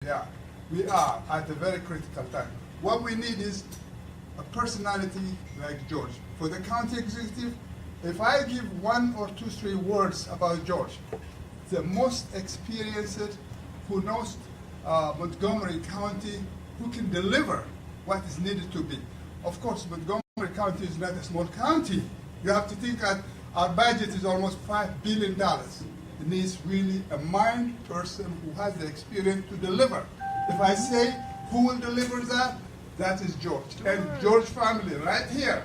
Yeah, we are at a very critical time. What we need is a personality like George. For the county executive, if I give 1 or 2, 3 words about George, the most experienced, who knows Montgomery County, who can deliver what is needed to be. Of course, Montgomery County is not a small county. You have to think that our budget is almost $5 billion. It needs really a mind person who has the experience to deliver. If I say who will deliver that, that is George. And George family right here.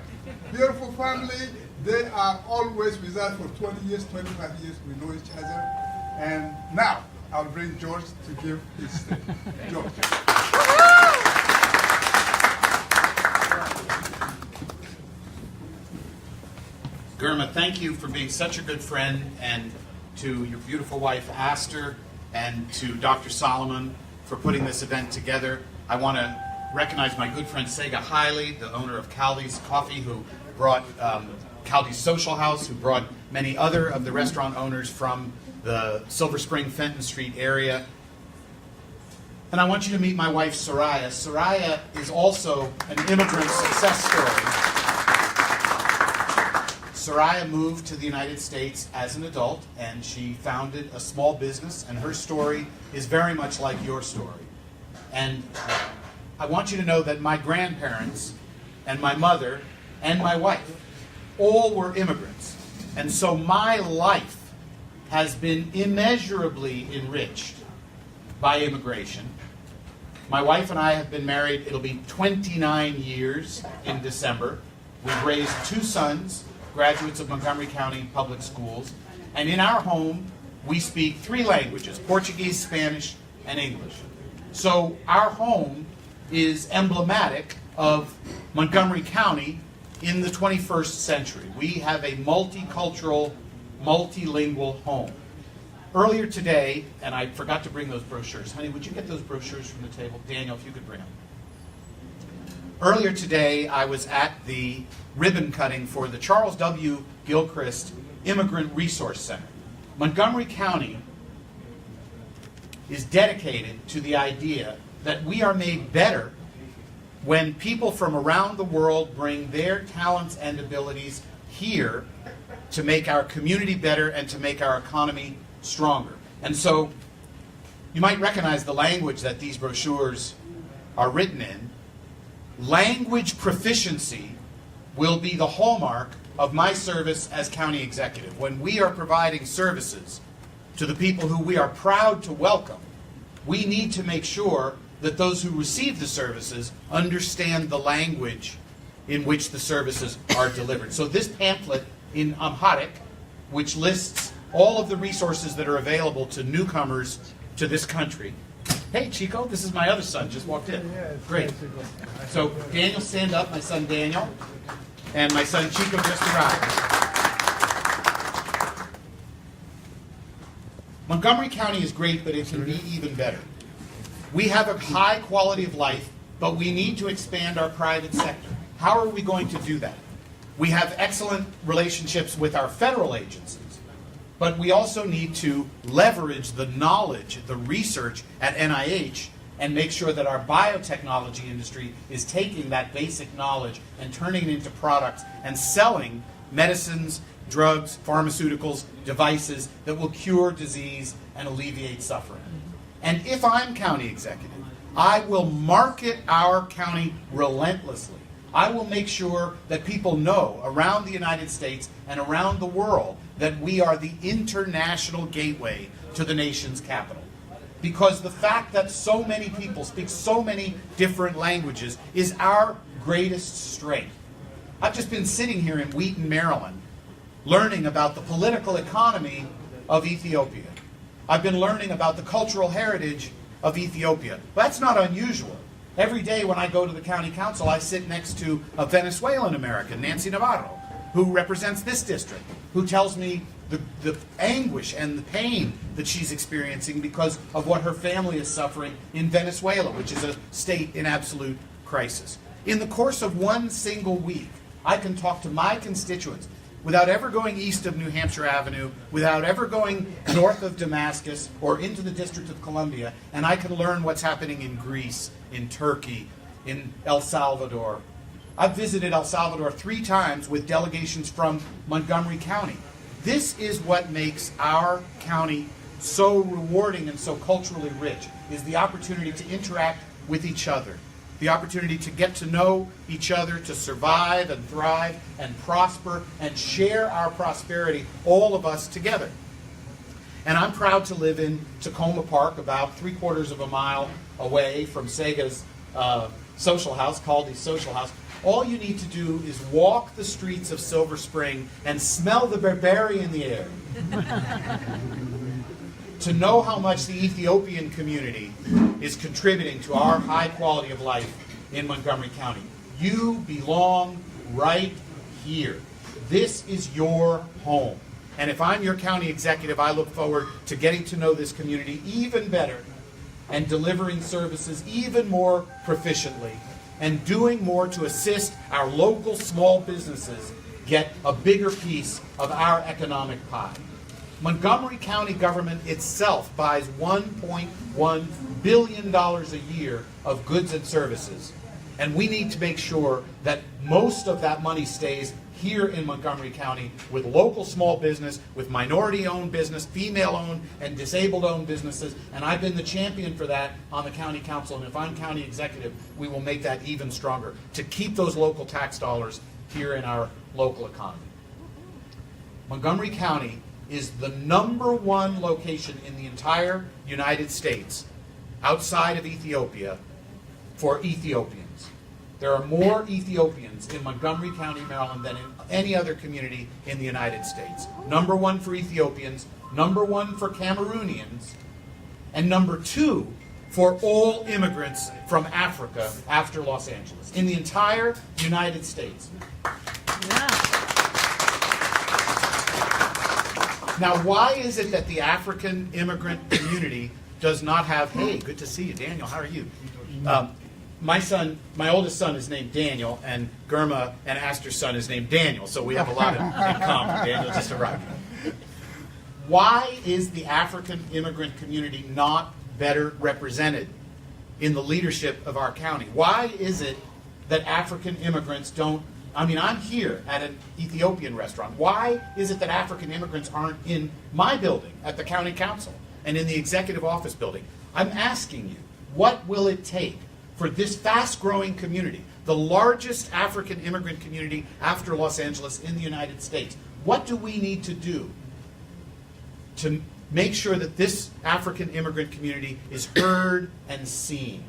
Beautiful family. They are always with us for 20 years, 25 years. We know each other. And now I'll bring George to give his statement. George. Gurma, thank you for being such a good friend, and to your beautiful wife, Aster, and to Dr. Solomon for putting this event together. I want to recognize my good friend Sega Hiley, the owner of Caldi's Coffee, who brought Caldi's Social House, who brought many other of the restaurant owners from the Silver Spring, Fenton Street area. And I want you to meet my wife, Soraya. Soraya is also an immigrant success story. Soraya moved to the United States as an adult, and she founded a small business, and her story is very much like your story. And I want you to know that my grandparents and my mother and my wife all were immigrants. And so my life has been immeasurably enriched by immigration. My wife and I have been married, it'll be 29 years in December. We've raised 2 sons, graduates of Montgomery County Public Schools, and in our home we speak 3 languages, Portuguese, Spanish, and English. So our home is emblematic of Montgomery County in the 21st century. We have a multicultural, multilingual home. Earlier today, and I forgot to bring those brochures. Honey, would you get those brochures from the table? Daniel, if you could bring them. Earlier today, I was at the ribbon cutting for the Charles W. Gilchrist Immigrant Resource Center. Montgomery County is dedicated to the idea that we are made better when people from around the world bring their talents and abilities here to make our community better and to make our economy stronger. And so you might recognize the language that these brochures are written in. Language proficiency will be the hallmark of my service as county executive. When we are providing services to the people who we are proud to welcome, we need to make sure that those who receive the services understand the language in which the services are delivered. So this pamphlet in Amharic, which lists all of the resources that are available to newcomers to this country. Hey, Chico, this is my other son, just walked in. Great. So, Daniel, stand up, my son Daniel, and my son Chico just arrived. Montgomery County is great, but it can be even better. We have a high quality of life, but we need to expand our private sector. How are we going to do that? We have excellent relationships with our federal agencies, but we also need to leverage the knowledge, the research at NIH, and make sure that our biotechnology industry is taking that basic knowledge and turning it into products and selling medicines, drugs, pharmaceuticals, devices that will cure disease and alleviate suffering. And if I'm county executive, I will market our county relentlessly. I will make sure that people know around the United States and around the world that we are the international gateway to the nation's capital. Because the fact that so many people speak so many different languages is our greatest strength. I've just been sitting here in Wheaton, Maryland, learning about the political economy of Ethiopia. I've been learning about the cultural heritage of Ethiopia. Well, that's not unusual. Every day when I go to the county council, I sit next to a Venezuelan American, Nancy Navarro, who represents this district, who tells me the anguish and the pain that she's experiencing because of what her family is suffering in Venezuela, which is a state in absolute crisis. In the course of one single week, I can talk to my constituents, without ever going east of New Hampshire Avenue, without ever going north of Damascus or into the District of Columbia, and I can learn what's happening in Greece, in Turkey, in El Salvador. I've visited El Salvador 3 times with delegations from Montgomery County. This is what makes our county so rewarding and so culturally rich, is the opportunity to interact with each other, the opportunity to get to know each other, to survive and thrive and prosper and share our prosperity, all of us together. And I'm proud to live in Tacoma Park, about 3/4 of a mile away from Sega's social house, Caldi's social house. All you need to do is walk the streets of Silver Spring and smell the barberry in the air to know how much the Ethiopian community is contributing to our high quality of life in Montgomery County. You belong right here. This is your home. And if I'm your county executive, I look forward to getting to know this community even better and delivering services even more proficiently and doing more to assist our local small businesses get a bigger piece of our economic pie. Montgomery County government itself buys $1.1 billion a year of goods and services. And we need to make sure that most of that money stays here in Montgomery County with local small business, with minority-owned business, female-owned and disabled-owned businesses. And I've been the champion for that on the county council. And if I'm county executive, we will make that even stronger to keep those local tax dollars here in our local economy. Montgomery County is the #1 location in the entire United States outside of Ethiopia for Ethiopians. There are more Ethiopians in Montgomery County, Maryland than in any other community in the United States. #1 for Ethiopians, #1 for Cameroonians, and #2 for all immigrants from Africa after Los Angeles in the entire United States. Yeah. Now, why is it that the African immigrant community does not have, hey, good to see you, Daniel, how are you? My oldest son is named Daniel, and Germa and Astor's son is named Daniel, so we have a lot in common. Daniel just arrived. Why is the African immigrant community not better represented in the leadership of our county? Why is it that African immigrants don't, I'm here at an Ethiopian restaurant. Why is it that African immigrants aren't in my building at the county council and in the executive office building? I'm asking you, what will it take for this fast-growing community, the largest African immigrant community after Los Angeles in the United States? What do we need to do to make sure that this African immigrant community is heard and seen?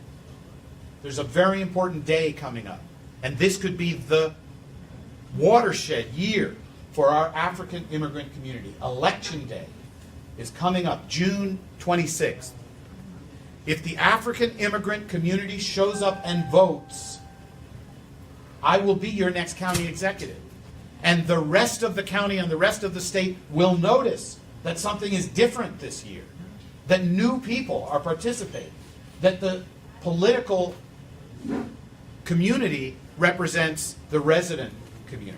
There's a very important day coming up, and this could be the watershed year for our African immigrant community. Election Day is coming up, June 26th. If the African immigrant community shows up and votes, I will be your next county executive. And the rest of the county and the rest of the state will notice that something is different this year, that new people are participating, that the political community represents the resident community.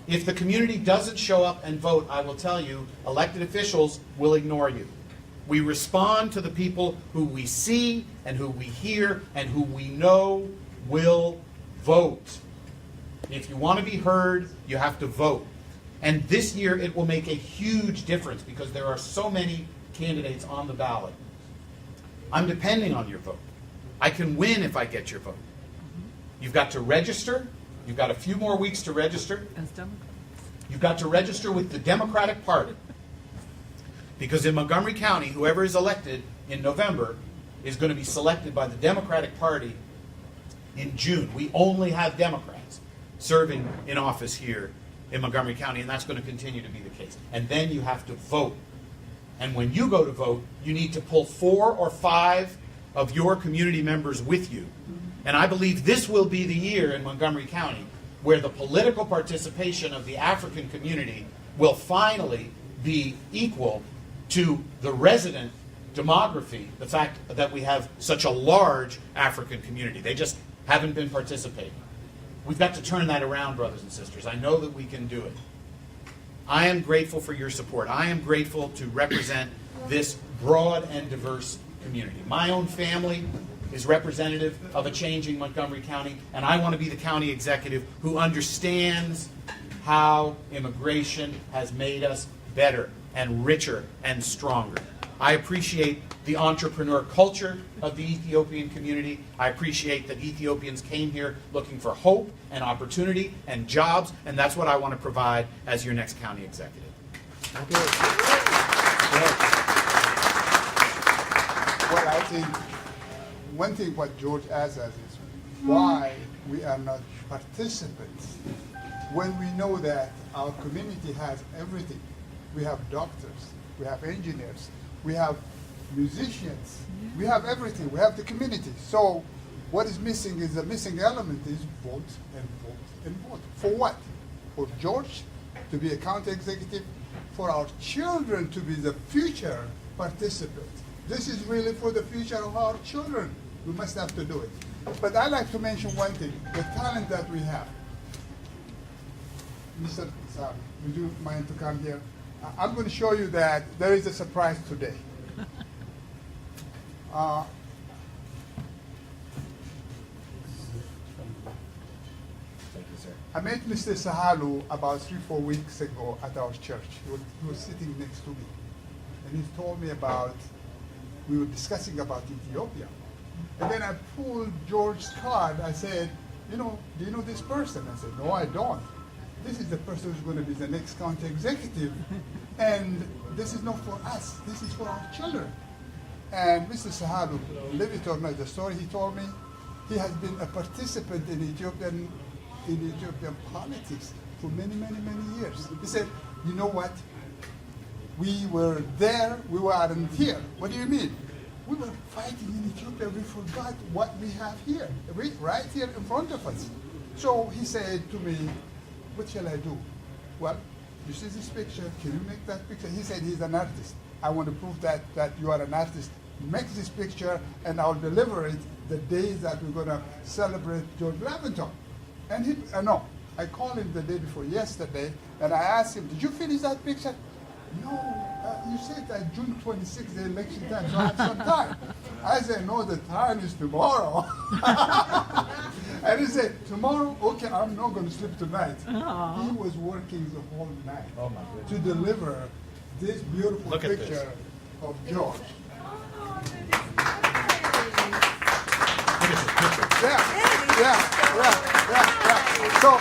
If the community doesn't show up and vote, I will tell you, elected officials will ignore you. We respond to the people who we see and who we hear and who we know will vote. If you want to be heard, you have to vote. And this year it will make a huge difference because there are so many candidates on the ballot. I'm depending on your vote. I can win if I get your vote. You've got to register. You've got a few more weeks to register. As Democrats. You've got to register with the Democratic Party. Because in Montgomery County, whoever is elected in November is going to be selected by the Democratic Party in June. We only have Democrats serving in office here in Montgomery County, and that's going to continue to be the case. And then you have to vote. And when you go to vote, you need to pull 4 or 5 of your community members with you. And I believe this will be the year in Montgomery County where the political participation of the African community will finally be equal to the resident demography, the fact that we have such a large African community. They just haven't been participating. We've got to turn that around, brothers and sisters. I know that we can do it. I am grateful for your support. I am grateful to represent this broad and diverse community. My own family is representative of a changing Montgomery County, and I want to be the county executive who understands how immigration has made us better and richer and stronger. I appreciate the entrepreneur culture of the Ethiopian community. I appreciate that Ethiopians came here looking for hope and opportunity and jobs, and that's what I want to provide as your next county executive. Well, I think one thing what George asked us is why we are not participants when we know that our community has everything. We have doctors, we have engineers, we have musicians, we have everything, we have the community. So what is missing is the missing element is vote and vote and vote. For what? For George to be a county executive, for our children to be the future participants. This is really for the future of our children. We must have to do it. But I'd like to mention one thing, the talent that we have. Mr. Sam, would you mind to come here? I'm going to show you that there is a surprise today. Thank you, sir. I met Mr. Sahalu about 3-4 weeks ago at our church. He was sitting next to me. And he told me about, we were discussing about Ethiopia. And then I pulled George's card. I said, do you know this person? I said, no, I don't. This is the person who's going to be the next county executive. And this is not for us. This is for our children. And Mr. Sahalu, believe it or not, the story he told me, he has been a participant in Ethiopian politics for many, many, many years. He said, you know what? We were there, we weren't here. What do you mean? We were fighting in Ethiopia, we forgot what we have here, right here in front of us. So he said to me, what shall I do? Well, you see this picture, can you make that picture? He said he's an artist. I want to prove that you are an artist. Make this picture and I'll deliver it the day that we're going to celebrate George Lavington. And he, no, I called him the day before yesterday and I asked him, did you finish that picture? No, you said that June 26th, the election time, so I have some time. I said, no, the time is tomorrow. And he said, tomorrow? Okay, I'm not going to sleep tonight. Aww. He was working the whole night to deliver this beautiful picture of George. Yeah. So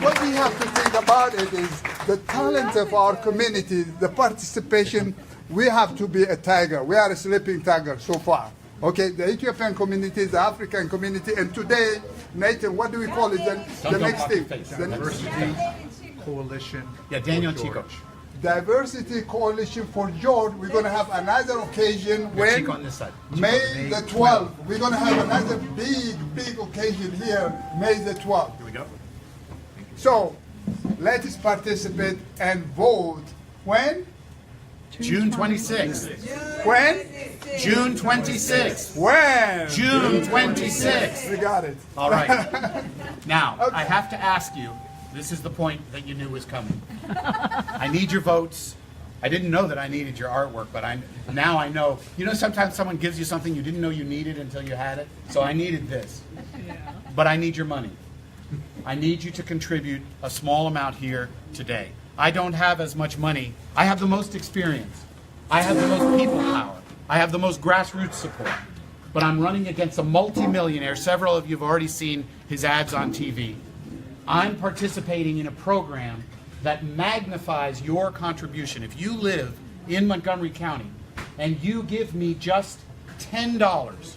what we have to think about it is the talent of our community, the participation. We have to be a tiger. We are a sleeping tiger so far. Okay, the Ethiopian community, the African community, and today, Nathan, what do we call it? The next thing. Diversity Coalition. Yeah, Daniel Chico. Diversity Coalition for George. We're going to have another occasion when May the 12th. We're going to have another big occasion here, May the 12th. Here we go. So, let us participate and vote. When? June 26th. When? June 26th. When? June 26th. We got it. All right. Now, Okay. I have to ask you, this is the point that you knew was coming. I need your votes. I didn't know that I needed your artwork, but now I know. You know, sometimes someone gives you something you didn't know you needed until you had it. So I needed this. But I need your money. I need you to contribute a small amount here today. I don't have as much money. I have the most experience. I have the most people power. I have the most grassroots support. But I'm running against a multimillionaire. Several of you have already seen his ads on TV. I'm participating in a program that magnifies your contribution. If you live in Montgomery County and you give me just $10,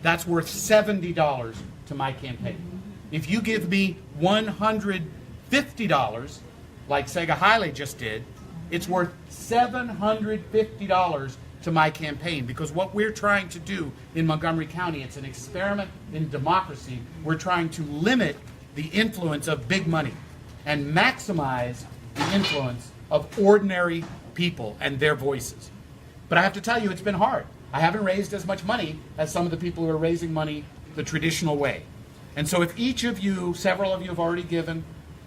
that's worth $70 to my campaign. If you give me $150, like Sega Haile just did, it's worth $750 to my campaign, because what we're trying to do in Montgomery County, it's an experiment in democracy. We're trying to limit the influence of big money and maximize the influence of ordinary people and their voices. But I have to tell you, it's been hard. I haven't raised as much money as some of the people who are raising money the traditional way. And so if each of you, several of you have already given,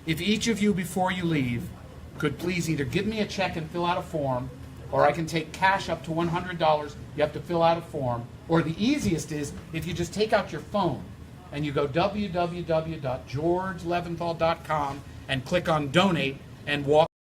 if each of you before you leave could please either give me a check and fill out a form, or I can take cash up to $100. You have to fill out a form. Or the easiest is if you just take out your phone and you go www.georgeleventhal.com and click on donate and walk